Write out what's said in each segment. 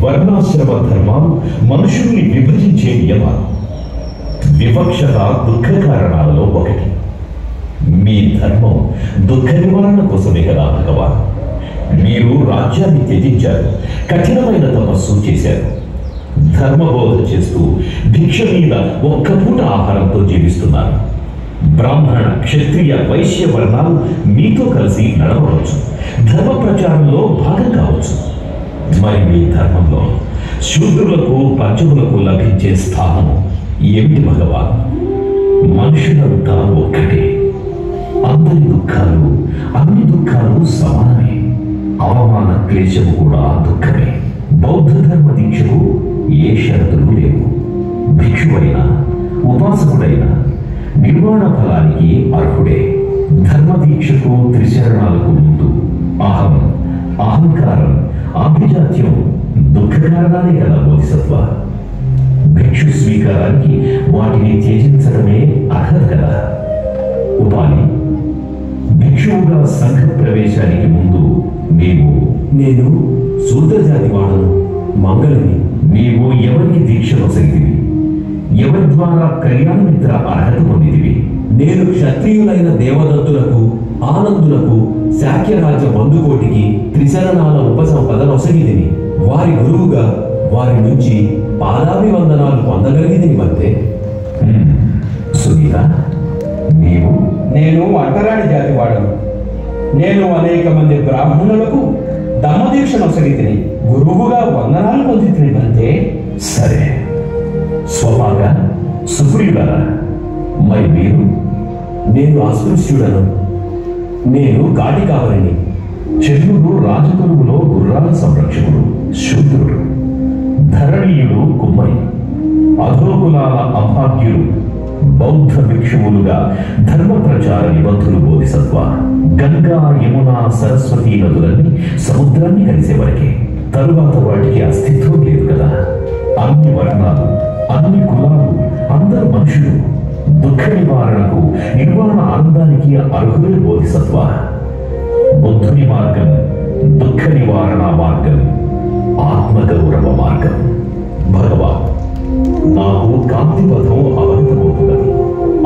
వర్ణాశ్రమ ధర్మాలు మనుషుల్ని విభజించే నియమాలు. వివక్షత దుఃఖ కారణాలలో ఒకటి. మీ ధర్మం దుఃఖ నివారణ కోసమే కదా భగవాన్. మీరు రాజ్యాన్ని త్యజించారు, కఠినమైన తపస్సు చేశారు, ధర్మబోధ చేస్తూ భిక్ష మీద ఒక్క పూట ఆహారంతో జీవిస్తున్నారు. బ్రాహ్మణ, క్షత్రియ, వైశ్య వర్ణాలు మీతో కలిసి నడవవచ్చు, ధర్మ ప్రచారంలో భాగం కావచ్చు. మరి మీ ధర్మంలో శూద్రులకు, పంచములకు లభించే స్థానం ఏమిటి భగవాన్? మనుషులంతా ఒక్కటే, అందరి దుఃఖాలు, అన్ని దుఃఖాలు సమానమే. అవమాన క్లేశము కూడా దుఃఖమే. బౌద్ధ ధర్మ దీక్షకు ఏ షరతులు లేవు. భిక్షువైనా, ఉపాసకుడైనా నిర్వాణ ఫలానికి అర్హుడే. ధర్మ దీక్షకు, త్రిశరణాలకు ముందు అహం, అహంకారం, ఆభిజాత్యం దుఃఖ కారణాలే కదా బోధిసత్వ. భిక్షు స్వీకారానికి వాటిని త్యజించడమే అర్హత కదా. ఉపాలి, భిక్షువుగా సంఘ ప్రవేశానికి ముందు నేను శూద్రజాతి వాడను, మంగళని. నీవు ఎవరికి దీక్ష వసగితివి? ఎవరి ద్వారా కళ్యాణ మిత్ర అర్హత పొందితివి? నేను క్షత్రియులైన దేవదత్తులకు, ఆనందులకు, శాక్యరాజ్య బంధుకోటికి త్రిశరణాల ఉపసంపద నొసగితిని. వారి గురువుగా వారి నుంచి పాదాభివందనాలు పొందగలిగితిని వంతే. సునీత, నేను అంటరాని జాతి వాడను. నేను అనేక మంది బ్రాహ్మణులకు దమ్మదీక్ష నొసగితిని, గురువుగా వందనాలు పొందితిని వంతే. సరే, స్వభాగా సుప్రియులరా. మరి మీరు? నేను అస్పృశ్యుడను. నేను కాటి కావలిని. చంద్రుడు రాజగురువులో గుర్రాల సంరక్షకుడు, శూద్రుడు. ధరణీయుడు కుమ్మరి. అధోకులాల అభాగ్యులు బౌద్ధ భిక్షువులుగా ధర్మ ప్రచార నిబద్ధులు బోధిసత్వ. గంగా, యమున, సరస్వతి నదులన్నీ సముద్రాన్ని కలిసేవరకే. తరువాత వాటికి అస్తిత్వం లేదు కదా. అన్ని వర్ణాలు, అన్ని కులాలు, అందరు మనుషులు దుఃఖ నివారణకు, నిర్వాణ ఆనందానికి అర్హులే బోధిసత్వ. బుద్ధుని మార్గం దుఃఖ నివారణ మార్గం, ఆత్మగౌరవ మార్గం. భగవాన్, నాకు కాంతిపథం అవగతమవుతున్నది,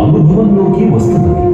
అనుభవంలోకి వస్తున్నది.